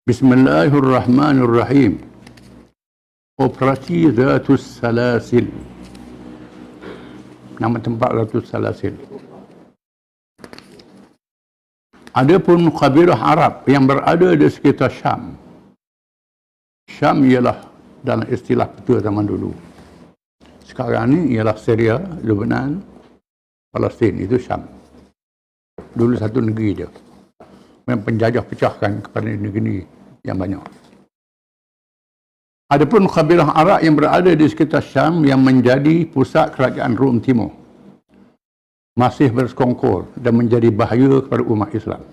Bismillahirrahmanirrahim. Operasi Zatus Salasil. Nama tempat Zatus Salasil. Adapun kabilah Arab yang berada di sekitar Syam. Syam ialah dalam istilah petua zaman dulu. Sekarang ni ialah Syria, Lebanon, Palestin, itu Syam. Dulu satu negeri dia. Yang penjajah pecahkan kepada negeri yang banyak. Adapun kabilah Arab yang berada di sekitar Syam yang menjadi pusat kerajaan Rom Timur masih bersekongkol dan menjadi bahaya kepada umat Islam.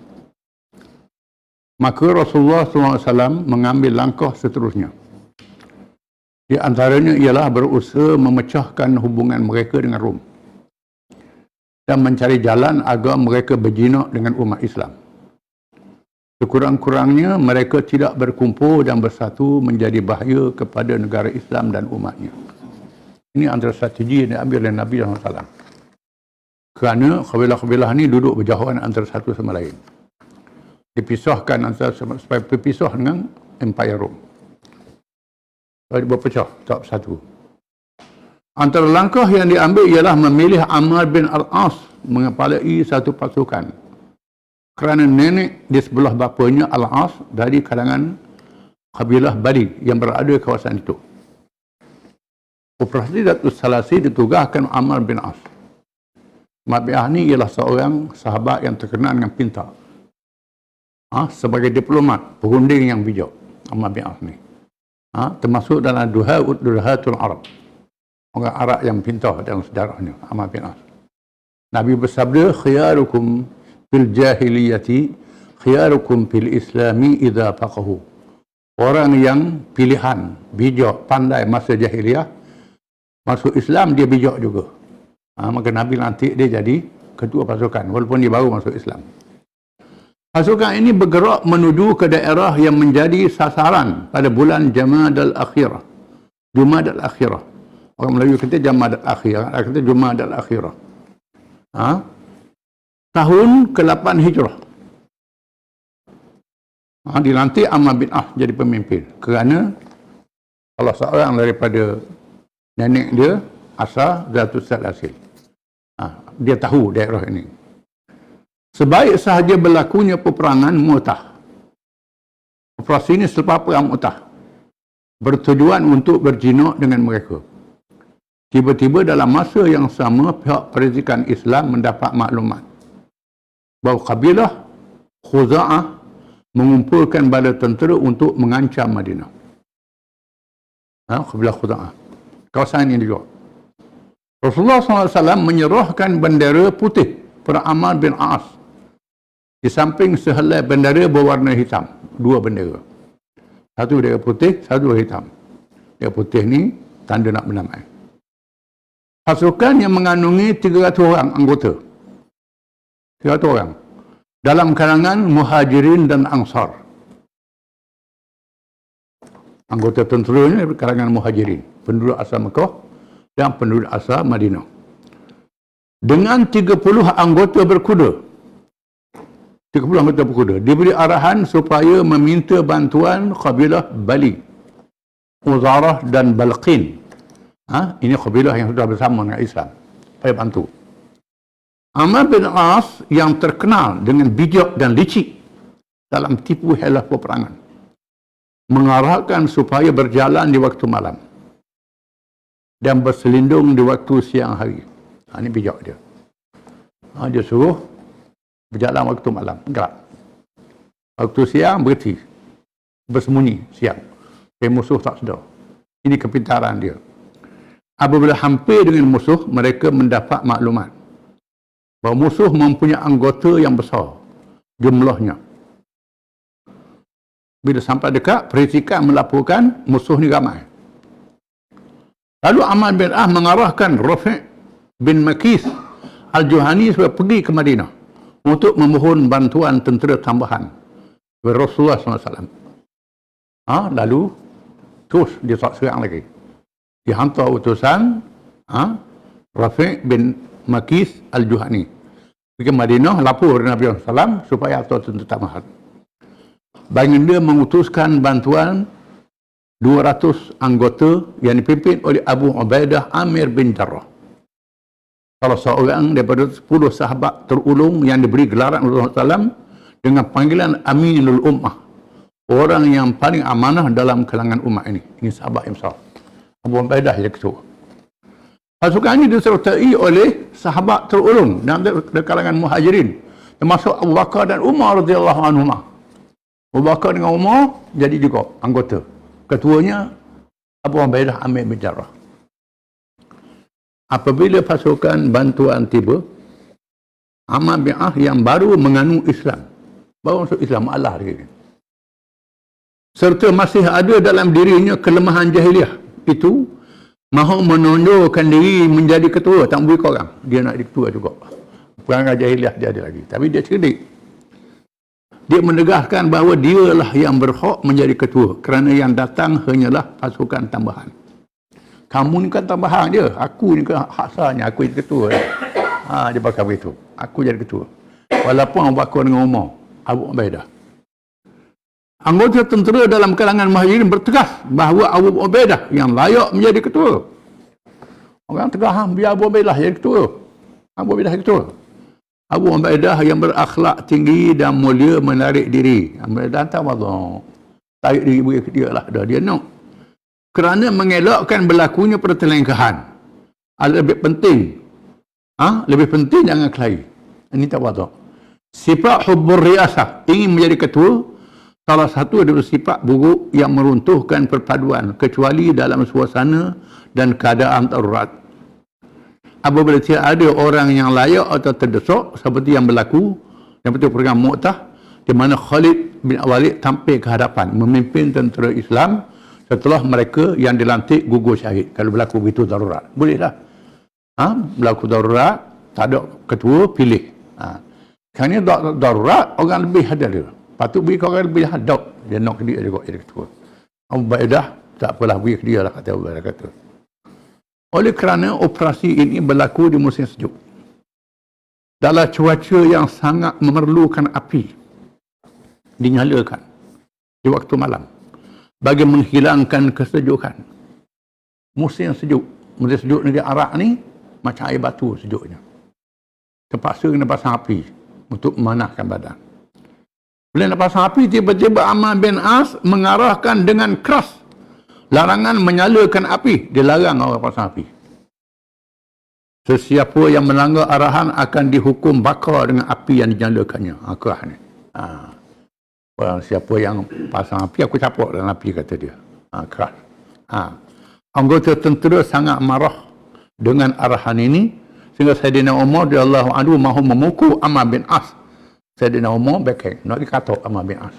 Maka Rasulullah SAW mengambil langkah seterusnya. Di antaranya ialah berusaha memecahkan hubungan mereka dengan Rom dan mencari jalan agar mereka berjinak dengan umat Islam. Sekurang-kurangnya mereka tidak berkumpul dan bersatu menjadi bahaya kepada negara Islam dan umatnya. Ini antara strategi yang diambil oleh Nabi SAW. Kerana kabilah-kabilah ini duduk berjauhan antara satu sama lain. Dipisahkan antara supaya berpisah dengan Empire Rom. Supaya berpecah, tak bersatu. Antara langkah yang diambil ialah memilih Ammar bin Al-As mengepalai satu pasukan. Kerana nenek di sebelah bapanya Al-As dari kalangan kabilah Bali yang berada di kawasan itu. Operasi Zatus Salasi ditugaskan Ammar bin As. Ammar bin As ni ialah seorang sahabat yang terkenal dengan pintar. Sebagai diplomat, perunding yang bijak. Ammar bin As ni. Termasuk dalam Duhatul Arab. Orang Arab yang pintar dalam sejarahnya, Ammar bin As. Nabi bersabda, khiyarukum fil jahiliyati khiyarukum fil islami idza faqahu. Orang yang pilihan, bijak, pandai masa jahiliyah, masuk Islam dia bijak juga. Maka Nabi lantik dia jadi ketua pasukan walaupun dia baru masuk Islam. Pasukan ini bergerak menuju ke daerah yang menjadi sasaran pada bulan Jamadal Akhirah. Jumadal Akhirah. Orang Melayu kata Jamadal Akhirah, kata Jumadal Akhirah. Tahun ke-8 Hijrah. Dilantik Ammar bin As jadi pemimpin. Kerana salah seorang daripada nenek dia asal Zatus Salasil. Dia tahu daerah ini. Sebaik sahaja berlakunya peperangan Mu'tah. Operasi ini selepas perang Mu'tah. Bertujuan untuk berjinak dengan mereka. Tiba-tiba dalam masa yang sama pihak perzikan Islam mendapat maklumat bahawa kabilah Khuza'ah mengumpulkan bala tentera untuk mengancam Madinah. Kabilah Khuza'ah. Kawasan ini juga. Rasulullah SAW menyerahkan bendera putih pada Ammar bin As. Di samping sehelai bendera berwarna hitam. Dua bendera. Satu bendera putih, satu hitam. Bendera putih ni tanda nak berdamai. Pasukan yang mengandungi 300 orang anggota. 300 orang. Dalam kalangan Muhajirin dan Ansar. Anggota tenteranya dari kalangan Muhajirin. Penduduk asal Mekah dan penduduk asal Madinah. Dengan 30 anggota berkuda. 30 anggota berkuda. Diberi arahan supaya meminta bantuan kabilah Bali, Uzarah dan Balqin. Ini kabilah yang sudah bersama dengan Islam. Supaya bantu. Ammar bin As yang terkenal dengan bijak dan licik dalam tipu helah peperangan, mengarahkan supaya berjalan di waktu malam dan berselindung di waktu siang hari. Ini bijak dia. Dia suruh berjalan waktu malam, gerak. Waktu siang berhenti, bersembunyi siang. Supaya musuh tak sedar. Ini kepintaran dia. Apabila hampir dengan musuh, mereka mendapat maklumat bahawa musuh mempunyai anggota yang besar jumlahnya. Bila sampai dekat, perhentikan melaporkan musuh ni ramai. Lalu Ammar bin As mengarahkan Rafi' bin Makis Al-Juhani supaya pergi ke Madinah untuk memohon bantuan tentera tambahan kepada Rasulullah SAW. Lalu terus dia tak serang lagi. Dihantar utusan Rafi' bin Makis Al-Juhani pergi Madinah, lapor Nabi SAW supaya atau tentera tambahan. baginda mengutuskan bantuan 200 anggota yang dipimpin oleh Abu Ubaidah Amir bin Jarrah. Salah seorang daripada 10 sahabat terulung yang diberi gelaran Rasulullah SAW dengan panggilan Aminul Ummah. Orang yang paling amanah dalam kalangan umat ini. Ini sahabat yang besar. Abu Ubaidah jadi ketua. Pasukan ini disertai oleh sahabat terulung dalam kalangan muhajirin. Termasuk Abu Bakar dan Umar radhiyallahu anhuma. Abu Bakar dengan Umar jadi juga anggota. Ketuanya Abu Ubaidah Amir bin Jarrah. Apabila pasukan bantuan tiba, Amr bin As yang baru mengandung Islam, baru masuk Islam, Allah dia, serta masih ada dalam dirinya kelemahan jahiliah, itu mahu menundurkan diri menjadi ketua, tak beri korang. Dia nak jadi ketua juga. Perangai jahiliah dia ada lagi. Tapi dia cerdik. Dia menegaskan bahawa dialah yang berhak menjadi ketua kerana yang datang hanyalah pasukan tambahan. Kamu ni kan tambahan je. Aku ni kan hak asalnya. Aku jadi ketua. Dia bakal begitu. Aku jadi ketua. Walaupun Abu Bakar dengan Umar, Abu Ubaidah. Anggota tentera dalam kalangan muhajirin bertegas bahawa Abu Ubaidah yang layak menjadi ketua. Orang tegas, biar Abu Ubaidah jadi ketua. Abu Ubaidah jadi ketua. Abu Ubaidah yang berakhlak tinggi dan mulia menarik diri. Abu Ubaidah tawadhu. Tarik diri dia lah. Dia nak. Kerana mengelakkan berlakunya pertelengkahan. Lebih penting. Lebih penting jangan kelahi. Ini tawadhu. Sifat hubbur riasah. Ingin menjadi ketua. Salah satu adalah sifat buruk yang meruntuhkan perpaduan. Kecuali dalam suasana dan keadaan darurat. Apabila tidak ada orang yang layak atau terdesak seperti yang berlaku seperti program Mu'tah di mana Khalid bin Walid tampil ke hadapan memimpin tentera Islam setelah mereka yang dilantik gugur syahid. Kalau berlaku begitu darurat, bolehlah. Berlaku darurat, tak ada ketua, pilih. Kerana darurat, orang lebih ada dia. Patut beri ke orang lebih hadap. Dia nak ke dia juga jadi ketua. Abu Ubaidah tak apalah, beri ke dia lah, kata Abu Ubaidah kata. Oleh kerana operasi ini berlaku di musim sejuk. Dalam cuaca yang sangat memerlukan api dinyalakan di waktu malam bagi menghilangkan kesejukan. Musim sejuk negeri Arab ni macam air batu sejuknya. Terpaksa kena pasang api untuk memanaskan badan. Bila nak pasang api, tiba-tiba Amr bin As mengarahkan dengan keras larangan menyalakan api. Dilarang orang pasang api. Sesiapa yang melanggar arahan akan dihukum bakar dengan api yang dinyalakannya. Kerah ni. Orang siapa yang pasang api, aku capuk dalam api, kata dia. Keras. Anggota tentera sangat marah dengan arahan ini, sehingga Sayyidina Umar radhiyallahu anhu mahu memukul Amr bin As. Sayyidina Umar backing, nak dikatuk Amr bin As.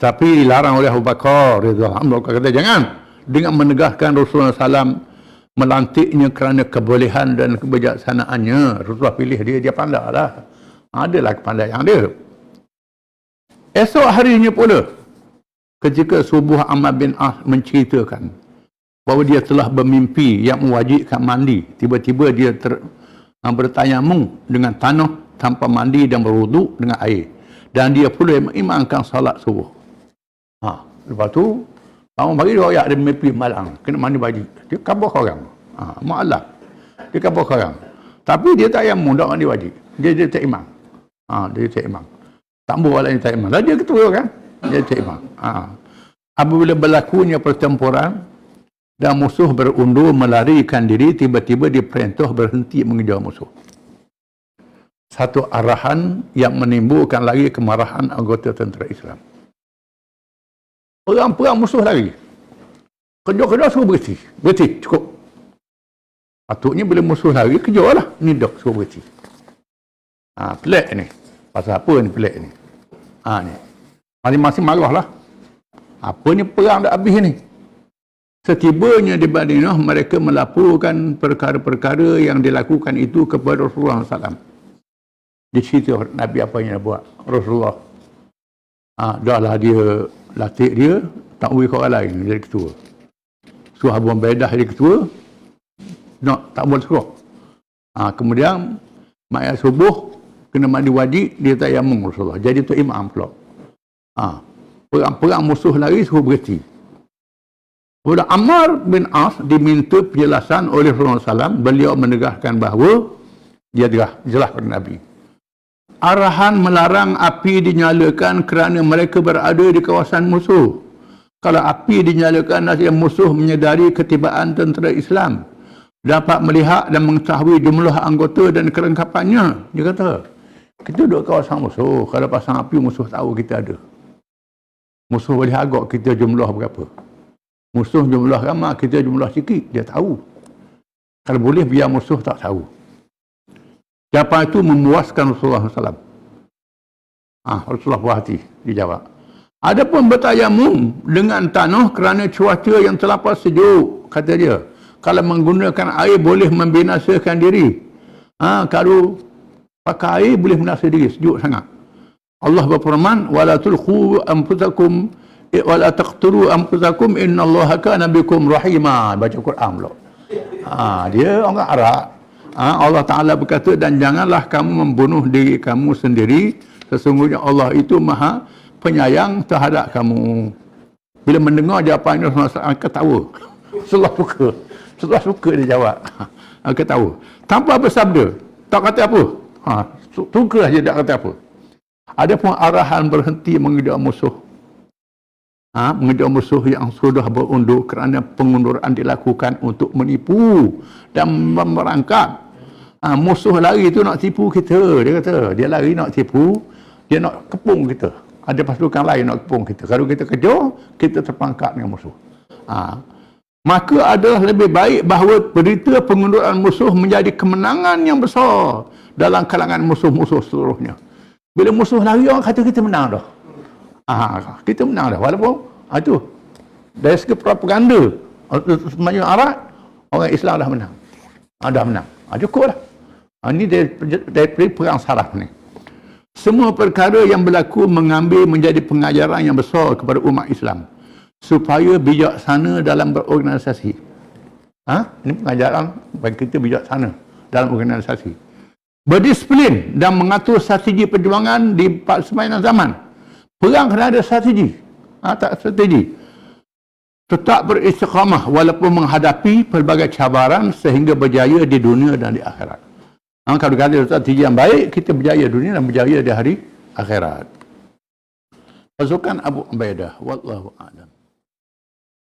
Tapi dilarang oleh Abu Bakar radhiyallahu anhu. Kata jangan, dengan menegaskan Rasulullah SAW melantiknya kerana kebolehan dan kebijaksanaannya. Rasulullah pilih dia, dia pandai lah. Adalah kepandaian dia. Esok harinya pula, ketika subuh Amr bin As menceritakan bahawa dia telah bermimpi yang mewajibkan mandi. Tiba-tiba dia bertayamum dengan tanah tanpa mandi dan berwuduk dengan air. Dan dia pula mengimamkan salat subuh. Lepas tu, orang bagi dia royak, dia mimpi malang. Kena mandi wajib. Dia kabur orang. Ma'alah. Dia kabur orang. Tapi dia tak yamum, tak mandi wajib. Dia tak imam. Dia tak imam. Tak boleh orang tak imam. Lah dia ketua kan? Dia tak imam. Apabila berlakunya pertempuran dan musuh berundur melarikan diri, tiba-tiba diperintah berhenti mengejar musuh. Satu arahan yang menimbulkan lagi kemarahan anggota tentera Islam. Orang perang musuh lari. Kejar-kejar suruh berhenti. Berhenti, cukup. Patutnya bila musuh lari, kejarlah. Ni dok, suruh berhenti. Pelik ni. Pasal apa ni pelik ni? Ni. Masing-masing marahlah. Apa ni perang dah habis ni? Setibanya di Madinah, mereka melaporkan perkara-perkara yang dilakukan itu kepada Rasulullah SAW. Di situ Nabi apa yang dia buat? Rasulullah. Dah lah dia latih dia, tak boleh orang lain jadi ketua. Suruh Abu Ubaidah jadi ketua, tak boleh suruh. Kemudian mayat subuh kena mandi wajib, dia tak yamung Rasulullah. Jadi tu imam pula. Perang-perang musuh lari suruh berhenti. Bila Ammar bin As diminta penjelasan oleh Rasulullah SAW, beliau menegaskan bahawa dia jelas pada Nabi. Arahan melarang api dinyalakan kerana mereka berada di kawasan musuh. Kalau api dinyalakan, nasib musuh menyedari ketibaan tentera Islam, dapat melihat dan mengetahui jumlah anggota dan kelengkapannya. Dia kata, kita duduk kawasan musuh, kalau pasang api musuh tahu kita ada. Musuh boleh agak kita jumlah berapa. Musuh jumlah ramai, kita jumlah sikit, dia tahu. Kalau boleh biar musuh tak tahu. Siapa itu memuaskan Rasulullah SAW. Rasulullah puas hati, dijawab. Adapun bertayamum dengan tanah kerana cuaca yang terlampau sejuk, kata dia. Kalau menggunakan air boleh membinasakan diri. Kalau pakai air boleh membinasakan diri, sejuk sangat. Allah berfirman, wala tulqu anfusakum wala taqtulu anfusakum innallaha kana bikum rahima. Baca Quran pula. Dia orang Arab. Allah Ta'ala berkata, dan janganlah kamu membunuh diri kamu sendiri, sesungguhnya Allah itu maha penyayang terhadap kamu. Bila mendengar jawapan ini, Rasulullah ketawa. Rasulullah suka dia jawab. Ketawa. Tanpa bersabda, tak kata apa. Suka saja tak kata apa. Ada pun arahan berhenti mengejar musuh. Mengejar musuh yang sudah berundur kerana pengunduran dilakukan untuk menipu dan merangkap. Musuh lari itu nak tipu kita. Dia kata, dia lari nak tipu, dia nak kepung kita. Ada pasukan lain nak kepung kita. Kalau kita kejar, kita terperangkap dengan musuh. Maka adalah lebih baik bahawa berita pengunduran musuh menjadi kemenangan yang besar dalam kalangan musuh-musuh seluruhnya. Bila musuh lari, orang kata kita menang dah. Kita menang dah. Walaupun itu dari segi propaganda semenanjung Arab, orang Islam dah menang. Dah menang. Cukup lah. Ini dari perang saraf ni. Semua perkara yang berlaku mengambil menjadi pengajaran yang besar kepada umat Islam supaya bijaksana dalam berorganisasi. Ini pengajaran bagi kita bijaksana dalam organisasi. Berdisiplin dan mengatur strategi perjuangan di sepanjang zaman. Perang kena ada strategi. Tak strategi. Tetap beristiqamah walaupun menghadapi pelbagai cabaran sehingga berjaya di dunia dan di akhirat. Kalau kita strategi yang baik, kita berjaya dunia dan berjaya di hari akhirat. Pasukan Abu Ubaidah, wallahu a'lam.